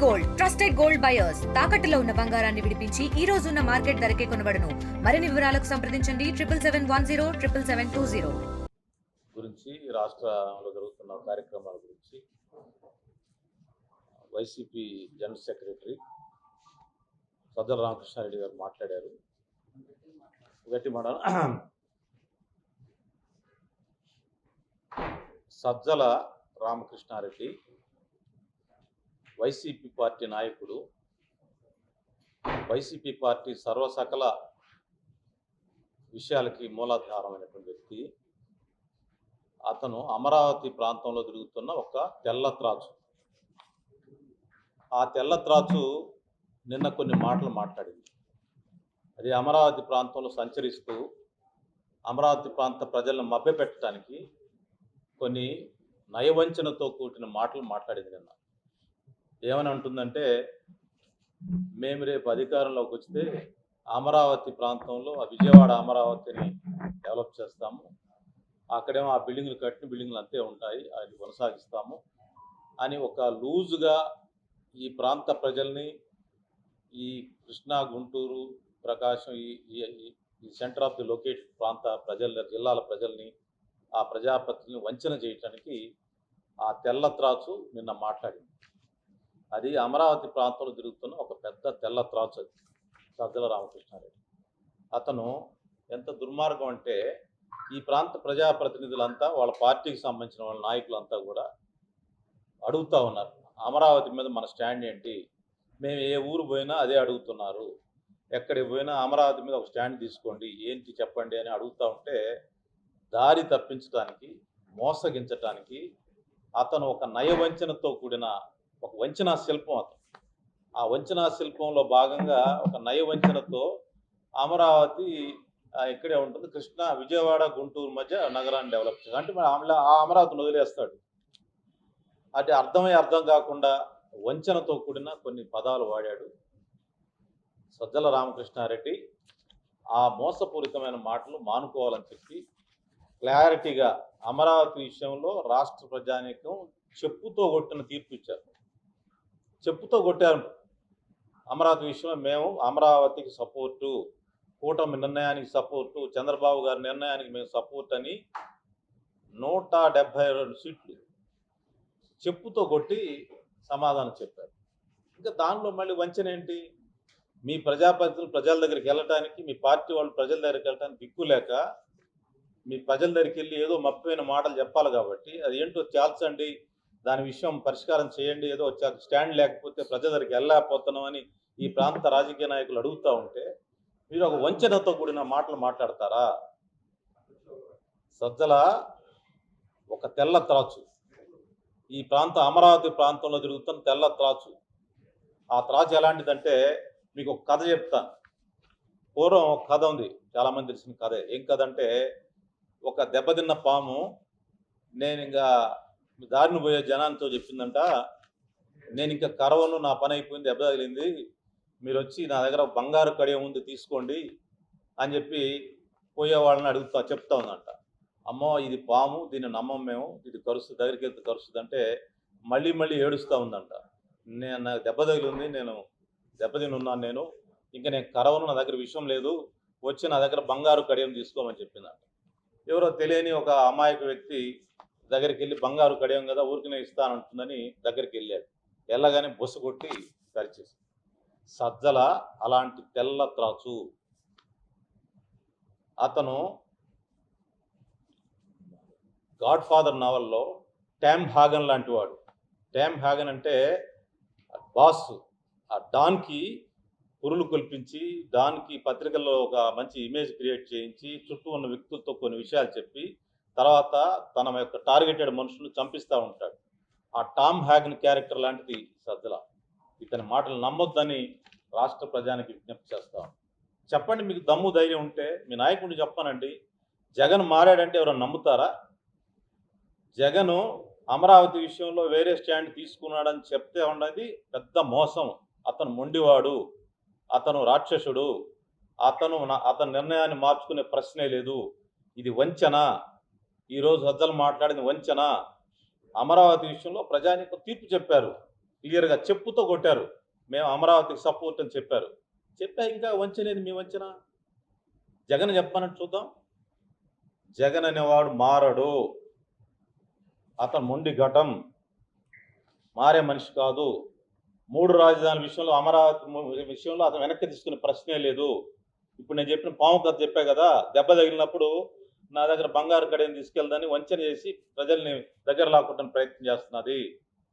Gold trusted gold buyers తాకట్టులో ఉన్న బంగారాన్ని విడిపించి ఈ రోజు ఉన్న మార్కెట్ ధరకే కొనబడును. మరిన్ని వివరాలకు సంప్రదించండి 7771077720 గురించి రాష్ట్రంలో జరుగుతున్న కార్యక్రమాల గురించి వైసీపీ జనరల్ సెక్రటరీ సజ్జల రామకృష్ణారెడ్డి గారు మాట్లాడారు. గట్టి మాట సజ్జల రామకృష్ణారెడ్డి వైసీపీ పార్టీ నాయకుడు, వైసీపీ పార్టీ సర్వసకల విషయాలకి మూలాధారమైనటువంటి వ్యక్తి. అతను అమరావతి ప్రాంతంలో తిరుగుతున్న ఒక తెల్ల త్రాచు. ఆ తెల్ల త్రాచు నిన్న కొన్ని మాటలు మాట్లాడింది. అది అమరావతి ప్రాంతంలో సంచరిస్తూ అమరావతి ప్రాంత ప్రజలను మభ్యపెట్టడానికి కొన్ని నయవంచనతో కూడిన మాటలు మాట్లాడింది. నిన్న ఏమని అంటుందంటే, మేము రేపు అధికారంలోకి వస్తే అమరావతి ప్రాంతంలో విజయవాడ అమరావతిని డెవలప్ చేస్తాము, అక్కడేమో ఆ బిల్డింగ్లు కట్టిన బిల్డింగ్లు అంతే ఉంటాయి, అది కొనసాగిస్తాము అని ఒక లూజుగా ఈ ప్రాంత ప్రజల్ని, ఈ కృష్ణా, గుంటూరు, ప్రకాశం, ఈ సెంటర్ ఆఫ్ ది లొకేట్ ప్రాంత జిల్లాల ప్రజల్ని, ఆ ప్రజాప్రతిని వంచన చేయటానికి ఆ తెల్ల త్రాచు నిన్న మాట్లాడింది. అది అమరావతి ప్రాంతంలో తిరుగుతున్న ఒక పెద్ద తెల్ల త్రాచు. అది సజ్జల రామకృష్ణారెడ్డి. అతను ఎంత దుర్మార్గం అంటే, ఈ ప్రాంత ప్రజాప్రతినిధులంతా వాళ్ళ పార్టీకి సంబంధించిన వాళ్ళ నాయకులంతా కూడా అడుగుతూ ఉన్నారు, అమరావతి మీద మన స్టాండ్ ఏంటి, మేము ఏ ఊరు పోయినా అదే అడుగుతున్నారు, ఎక్కడికి పోయినా అమరావతి మీద ఒక స్టాండ్ తీసుకోండి, ఏంటి చెప్పండి అని అడుగుతూ ఉంటే, దారి తప్పించడానికి, మోసగించటానికి అతను ఒక నయవంచనతో కూడిన ఒక వంచనా శిల్పం. అతను ఆ వంచనా శిల్పంలో భాగంగా ఒక నయవంచనతో అమరావతి ఇక్కడే ఉంటుంది, కృష్ణా, విజయవాడ, గుంటూరు మధ్య నగరాన్ని డెవలప్ చేయాలి అంటే మరి ఆ అమరావతిని వదిలేస్తాడు. అది అర్థం కాకుండా వంచనతో కూడిన కొన్ని పదాలు వాడాడు సజ్జల రామకృష్ణారెడ్డి. ఆ మోసపూరితమైన మాటలు మానుకోవాలని చెప్పి క్లారిటీగా అమరావతి విషయంలో రాష్ట్ర ప్రజానీకం చెప్పుతో కొట్టిన తీర్పు ఇచ్చారు. చెప్పుతో కొట్టారు. అమరావతి విషయంలో మేము అమరావతికి సపోర్టు, కూటమి నిర్ణయానికి సపోర్టు, చంద్రబాబు గారి నిర్ణయానికి మేము సపోర్ట్ అని 172 సీట్లు చెప్పుతో కొట్టి సమాధానం చెప్పారు. ఇంకా దానిలో మళ్ళీ వంచన ఏంటి? మీ ప్రజాప్రతినిధులు ప్రజల దగ్గరికి వెళ్ళటానికి, మీ పార్టీ వాళ్ళు ప్రజల దగ్గరికి వెళ్ళటానికి దిక్కు లేక, మీ ప్రజల దగ్గరికి వెళ్ళి ఏదో మప్పిపోయిన మాటలు చెప్పాలి కాబట్టి అది ఏంటో తేల్చండి, దాని విషయం పరిష్కారం చేయండి, ఏదో స్టాండ్ లేకపోతే ప్రజల దగ్గరికి వెళ్ళలేకపోతున్నామని ఈ ప్రాంత రాజకీయ నాయకులు అడుగుతూ ఉంటే మీరు ఒక వంచనతో కూడిన మాటలు మాట్లాడతారా? సజ్జల ఒక తెల్ల త్రాచు. ఈ అమరావతి ప్రాంతంలో తిరుగుతున్న తెల్ల త్రాచు. ఆ త్రాచు ఎలాంటిదంటే మీకు ఒక కథ చెప్తాను. పూర్వం ఒక కథ ఉంది, చాలామంది తెలిసిన కథే. ఏం కథ అంటే, ఒక దెబ్బతిన్న పాము నేను ఇంకా దారిని పోయే జనాలతో చెప్పిందంట, నేను ఇంకా కరవను, నా పని అయిపోయింది, దెబ్బ తగిలింది, మీరు వచ్చి నా దగ్గర బంగారు కడియం ఉంది తీసుకోండి అని చెప్పి పోయే వాళ్ళని చెప్తా ఉందంట. అమ్మో ఇది పాము, దీన్ని నమ్మం మేము, ఇది కరుస్తుంది, దగ్గరికి వెళ్తే కరుస్తుంది అంటే మళ్ళీ ఏడుస్తూ ఉందంట. నాకు దెబ్బ తగిలింది, నేను దెబ్బతిని ఉన్నాను, ఇంకా నేను కరవను, నా దగ్గర విషయం లేదు, వచ్చి నా దగ్గర బంగారు కడియం తీసుకోమని చెప్పిందంట. ఎవరో తెలియని ఒక అమాయక వ్యక్తి దగ్గరికి వెళ్ళి, బంగారు కడియం కదా ఊరికినే ఇస్తానంటుందని దగ్గరికి వెళ్ళాడు. వెళ్ళగానే బొస్సు కొట్టి కరిచేసి. సజ్జల అలాంటి తెల్ల త్రాచు. అతను గాడ్ ఫాదర్ నావల్లో టామ్ హాగన్ లాంటి వాడు. టామ్ హాగన్ అంటే బాస్. ఆ డాన్కి పురులు కల్పించి, డాన్కి పత్రికల్లో ఒక మంచి ఇమేజ్ క్రియేట్ చేయించి, చుట్టూ ఉన్న వ్యక్తులతో కొన్ని విషయాలు చెప్పి, తర్వాత తన యొక్క టార్గెటెడ్ మనుషులను చంపిస్తూ ఉంటాడు. ఆ టామ్ హాగన్ క్యారెక్టర్ లాంటిది సజ్జల. ఇతని మాటలు నమ్మొద్దని రాష్ట్ర ప్రజానికి విజ్ఞప్తి చేస్తాం. చెప్పండి, మీకు దమ్ము ధైర్యం ఉంటే మీ నాయకుడిని చెప్పానండి. జగన్ మారాడంటే ఎవరైనా నమ్ముతారా? జగను అమరావతి విషయంలో వేరే స్టాండ్ తీసుకున్నాడని చెప్తే ఉన్నది పెద్ద మోసం. అతను మొండివాడు, అతను రాక్షసుడు, అతను నిర్ణయాన్ని మార్చుకునే ప్రశ్నే లేదు. ఇది వంచన. ఈరోజు సజ్జలు మాట్లాడింది వంచన. అమరావతి విషయంలో ప్రజానీకం తీర్పు చెప్పారు. క్లియర్గా చెప్పుతో కొట్టారు. మేము అమరావతికి సపోర్ట్ అని చెప్పారు. చెప్పా ఇంకా వంచనేది మీ వంచన? జగన్ చెప్పమన్నట్టు చూద్దాం. జగన్ అనేవాడు మారడు. అతను మొండి ఘటం, మారే మనిషి కాదు. 3 రాజధానుల విషయంలో, అమరావతి విషయంలో అతను వెనక్కి తీసుకునే ప్రశ్నే లేదు. ఇప్పుడు నేను చెప్పిన పాము కథ చెప్పా కదా, దెబ్బ తగిలినప్పుడు నా దగ్గర బంగారు కడియం తీసుకెళ్దని వంచన చేసి ప్రజల్ని దగ్గర లాక్కుంటాను ప్రయత్నం చేస్తున్నది.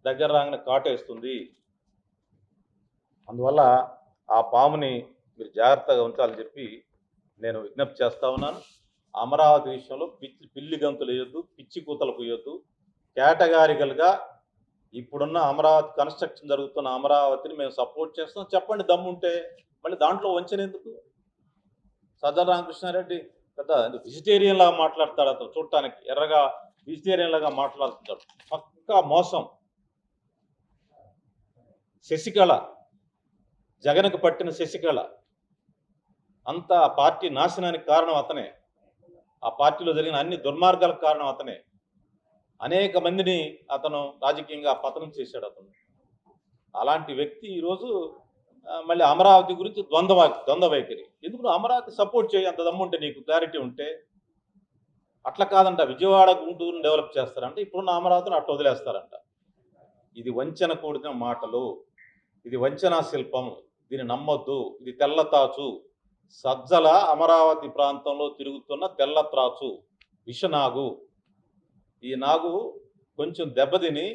దగ్గర రాగానే కాటేస్తుంది. అందువల్ల ఆ పాముని మీరు జాగ్రత్తగా ఉంచాలని చెప్పి నేను విజ్ఞప్తి చేస్తా ఉన్నాను. అమరావతి విషయంలో పిల్లి గంతులు వేయొద్దు, పిచ్చి కూతలు పోయొద్దు. కేటగారికల్గా ఇప్పుడున్న అమరావతి కన్స్ట్రక్షన్ జరుగుతున్న అమరావతిని మేము సపోర్ట్ చేస్తాం చెప్పండి దమ్ముంటే. మళ్ళీ దాంట్లో వంచన ఎందుకు? సజ్జల రామకృష్ణారెడ్డి పెద్ద వెజిటేరియన్ లాగా మాట్లాడతాడు. అతను చూడటానికి ఎర్రగా వెజిటేరియన్ లాగా మాట్లాడుతుంటాడు. పక్కా మోసం. శశికళ, జగన్కు పట్టిన శశికళ అంతా పార్టీ నాశనానికి కారణం అతనే. ఆ పార్టీలో జరిగిన అన్ని దుర్మార్గాలకు కారణం అతనే. అనేక మందిని అతను రాజకీయంగా పతనం చేశాడు అతను. అలాంటి వ్యక్తి ఈరోజు మళ్ళీ అమరావతి గురించి ద్వంద్వ వైఖరి. ఎందుకు అమరావతి సపోర్ట్ చేయి, అంత దమ్ముంటే, నీకు క్లారిటీ ఉంటే. అట్లా కాదంట, విజయవాడ గుంటూరుని డెవలప్ చేస్తారంట, ఇప్పుడున్న అమరావతిని అట్లా వదిలేస్తారంట. ఇది వంచన కూడిన మాటలు, ఇది వంచనా శిల్పం, దీన్ని నమ్మొద్దు. ఇది తెల్లతాచు. సజ్జల అమరావతి ప్రాంతంలో తిరుగుతున్న తెల్లత్రాచు, విషనాగు. ఈ నాగు కొంచెం దెబ్బతిని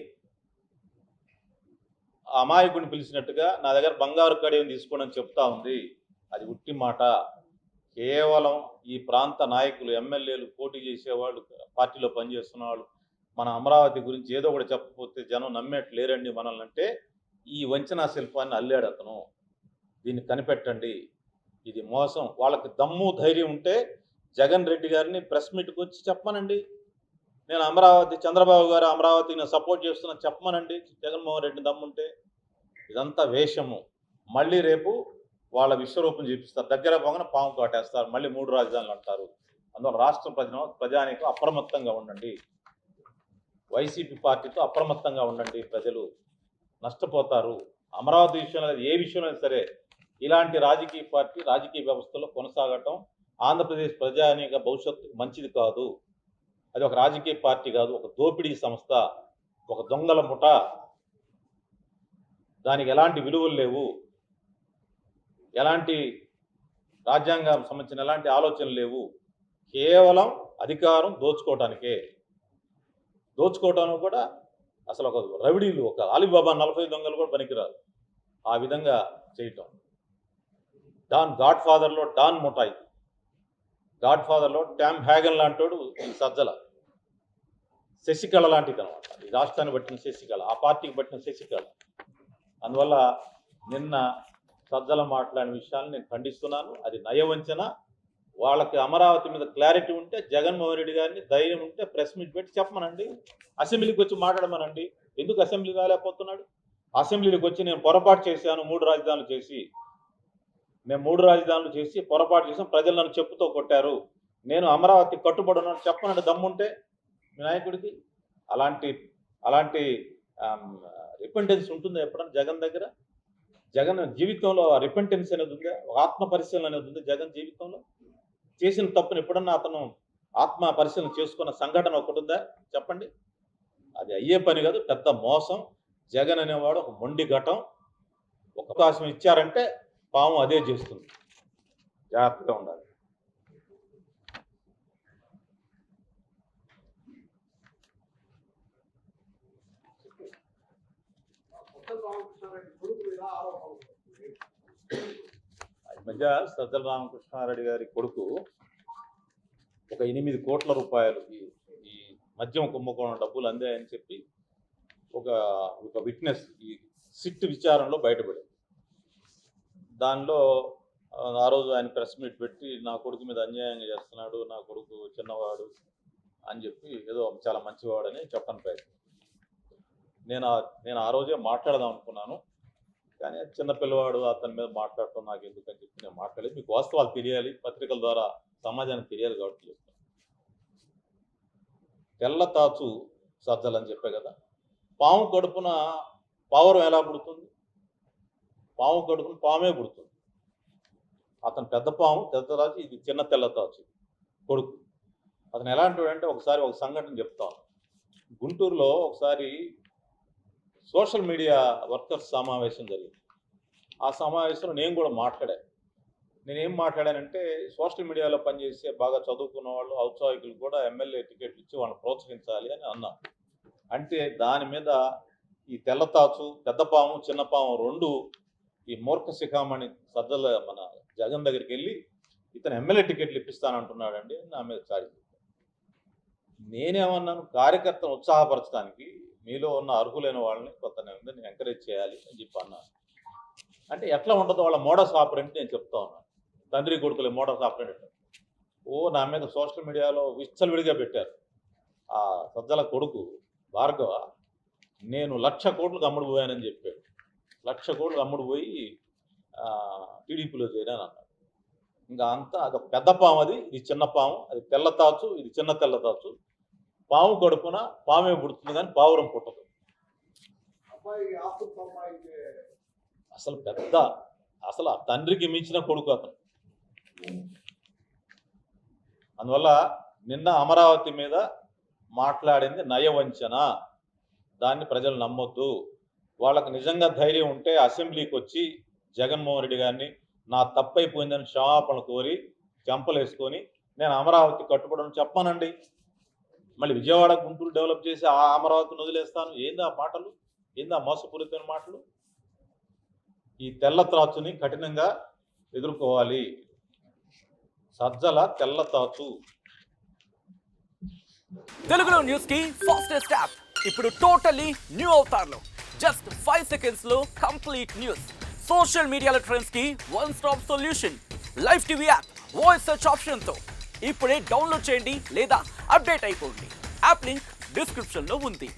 అమాయకుడిని పిలిచినట్టుగా నా దగ్గర బంగారు కడియం తీసుకోండి అని చెప్తా ఉంది. అది ఉట్టి మాట. కేవలం ఈ ప్రాంత నాయకులు, ఎమ్మెల్యేలు, పోటీ చేసేవాళ్ళు, పార్టీలో పనిచేస్తున్న వాళ్ళు మన అమరావతి గురించి ఏదో ఒకటి చెప్పకపోతే జనం నమ్మేట్లు లేరండి మనల్ని అంటే, ఈ వంచనా శిల్పాన్ని అల్లాడు అతను. దీన్ని కనిపెట్టండి. ఇది మోసం. వాళ్ళకి దమ్ము ధైర్యం ఉంటే జగన్ రెడ్డి గారిని ప్రెస్ మీట్కి వచ్చి చెప్పమనండి. నేను అమరావతి, చంద్రబాబు గారు అమరావతిని సపోర్ట్ చేస్తున్నా చెప్పమనండి జగన్మోహన్ రెడ్డిని దమ్ముంటే. ఇదంతా వేషము. మళ్ళీ రేపు వాళ్ళ విశ్వరూపం చూపిస్తారు. దగ్గర పోగానే పాము కాటేస్తారు. మళ్ళీ 3 రాజధానులు అంటారు. అందువల్ల రాష్ట్ర ప్రజానికి అప్రమత్తంగా ఉండండి. వైసీపీ పార్టీతో అప్రమత్తంగా ఉండండి. ప్రజలు నష్టపోతారు. అమరావతి విషయంలో, ఏ విషయంలో సరే ఇలాంటి రాజకీయ పార్టీ రాజకీయ వ్యవస్థలో కొనసాగటం ఆంధ్రప్రదేశ్ ప్రజానీక భవిష్యత్తుకు మంచిది కాదు. అది ఒక రాజకీయ పార్టీ కాదు, ఒక దోపిడీ సంస్థ, ఒక దొంగల ముఠ. దానికి ఎలాంటి విలువలు లేవు, ఎలాంటి రాజ్యాంగం సంబంధించిన ఎలాంటి ఆలోచనలు లేవు. కేవలం అధికారం దోచుకోవటానికే. దోచుకోవటానికి కూడా అసలు ఒక రవిడీలు, ఒక అలీబాబా 40 దొంగలు కూడా పనికిరారు. ఆ విధంగా చేయటం. గాడ్ ఫాదర్లో డాన్ ముఠాయి, గాడ్ ఫాదర్లో ట్యామ్ హ్యాగన్ లాంటోడు ఈ సజ్జల. శశికళ లాంటిది అనమాట. ఈ రాష్ట్రాన్ని పట్టిన శశికళ, ఆ పార్టీకి పట్టిన శశికళ. అందువల్ల నిన్న సజ్జల మాట్లాడిన విషయాన్ని నేను ఖండిస్తున్నాను. అది నయవంచన. వాళ్ళకి అమరావతి మీద క్లారిటీ ఉంటే జగన్మోహన్ రెడ్డి గారిని ధైర్యం ఉంటే ప్రెస్ మీట్ పెట్టి చెప్పమనండి. అసెంబ్లీకి వచ్చి మాట్లాడమనండి. ఎందుకు అసెంబ్లీ కాలేకపోతున్నాడు? అసెంబ్లీకి వచ్చి నేను పొరపాటు చేశాను, 3 రాజధానులు చేసి, మేము 3 రాజధానులు చేసి పొరపాటు చేసాం, ప్రజలు నన్ను చెప్పుతో కొట్టారు, నేను అమరావతి కట్టుబడి ఉన్నాను చెప్పనండి దమ్ముంటే మీ నాయకుడికి. అలాంటి రిపెంటెన్స్ ఉంటుందా ఎప్పుడన్నా జగన్ దగ్గర? జగన్ జీవితంలో రిపెంటెన్స్ అనేది ఉందా? ఆత్మ పరిశీలన అనేది ఉంది జగన్ జీవితంలో? చేసిన తప్పును ఎప్పుడన్నా అతను ఆత్మ పరిశీలన చేసుకున్న సంఘటన ఒకటి ఉందా చెప్పండి? అది అయ్యే పని కాదు, పెద్ద మోసం. జగన్ అనేవాడు ఒక మొండి ఘటం. ఒక అవకాశం ఇచ్చారంటే పాము అదే చేస్తుంది. జాగ్రత్తగా ఉండాలి. మధ్య సజ్జల రామకృష్ణారెడ్డి గారి కొడుకు ఒక 8 కోట్ల రూపాయలు ఈ మద్యం కుంభకోణం డబ్బులు అందాయని చెప్పి ఒక విట్నెస్ ఈ సిట్ విచారణలో బయటపడింది. దానిలో ఆ రోజు ఆయన ప్రెస్ మీట్ పెట్టి నా కొడుకు మీద అన్యాయంగా చేస్తున్నాడు, నా కొడుకు చిన్నవాడు అని చెప్పి ఏదో చాలా మంచివాడని చెప్పని ప్రయత్నం. నేను ఆ రోజే మాట్లాడదాం అనుకున్నాను, కానీ చిన్నపిల్లవాడు అతని మీద మాట్లాడటం నాకు ఎందుకని చెప్పి నేను మాట్లాడలేదు. మీకు వాస్తవాలు తెలియాలి, పత్రికల ద్వారా సమాజానికి తెలియాలి కాబట్టి చెప్తాను. తెల్లతాచు సజ్జలు అని చెప్పే కదా, పాము కడుపున పావురం ఎలా పుడుతుంది? పాము కడుపును పామే పుడుతుంది. అతను పెద్ద పాము తెల్లతాచు, ఇది చిన్న తెల్లతాచు కొడుకు. అతను ఎలాంటి అంటే ఒకసారి ఒక సంఘటన చెప్తాను. గుంటూరులో ఒకసారి సోషల్ మీడియా వర్కర్స్ సమావేశం జరిగింది. ఆ సమావేశంలో నేను కూడా మాట్లాడాను. నేనేం మాట్లాడానంటే సోషల్ మీడియాలో పనిచేసే బాగా చదువుకున్న వాళ్ళు ఔత్సాహికులు కూడా ఎమ్మెల్యే టికెట్లు ఇచ్చి వాళ్ళని ప్రోత్సహించాలి అని అన్నాను. అంటే దాని మీద ఈ తెల్లతాచు, పెద్ద పాము, చిన్న పాము రెండు ఈ మూర్ఖ శిఖామణి సజ్జల మన జగన్ దగ్గరికి వెళ్ళి ఇతను ఎమ్మెల్యే టికెట్లు ఇప్పిస్తానంటున్నాడండి నా మీద చాడి. నేనేమన్నాను, కార్యకర్తను ఉత్సాహపరచడానికి మీలో ఉన్న అర్హులైన వాళ్ళని కొంతమందిని ఎంకరేజ్ చేయాలి అని చెప్పి అన్నాను. అంటే ఎట్లా ఉంటుందో వాళ్ళ మోడస్ ఆపరెంట్ నేను చెప్తా ఉన్నాను. తండ్రి కొడుకులే మోడస్ ఆపరెంట్. నా మీద సోషల్ మీడియాలో విచ్చలవిడిగా పెట్టారు. ఆ సజ్జల కొడుకు భార్గవ నేను 1,00,000 కోట్లకు అమ్ముడు పోయానని చెప్పాడు. 1,00,000 కోట్లకు అమ్ముడు పోయి టీడీపీలో చేరాను అన్నాడు. ఇంకా అంతా అదొక పెద్ద పాము, అది ఇది చిన్న పాము, అది తెల్లతాచు, ఇది చిన్న తెల్లతాచు. పాము కడుపున పామే పుడుతుంది కానీ పావురం పుట్టదు. అసలు ఆ తండ్రికి మించిన కొడుకు అతను. అందువల్ల నిన్న అమరావతి మీద మాట్లాడింది నయవంచన. దాన్ని ప్రజలు నమ్మొద్దు. వాళ్ళకి నిజంగా ధైర్యం ఉంటే అసెంబ్లీకి వచ్చి జగన్మోహన్ రెడ్డి గారిని నా తప్పైపోయిందని క్షమాపణ కోరి చెంపలేసుకొని నేను అమరావతి కట్టుబడని చెప్పానండి. మళ్ళీ విజయవాడ గుంటూరు డెవలప్ చేసి ఆ అమరావతిని వదిలేస్తాను. ఏందా మాటలు? ఏందా మోసపూరితమైన మాటలు? ఈ తెల్లతాచుని కఠినంగా ఎదుర్కోవాలి. సజ్జల తెల్లతాచు. తెలుగులో న్యూస్ కి ఫాస్టెస్ట్ యాప్ ఇప్పుడు టోటలీ న్యూ అవతార్లో జస్ట్ 5 seconds లో కంప్లీట్ న్యూస్. సోషల్ మీడియాలో ట్రెండ్స్ కి one stop solution. Live TV app voice search option తో ఇప్పుడే డౌన్లోడ్ చేయండి లేదా అప్డేట్ అయిపోండి. యాప్ లింక్ డిస్క్రిప్షన్ లో ఉంది.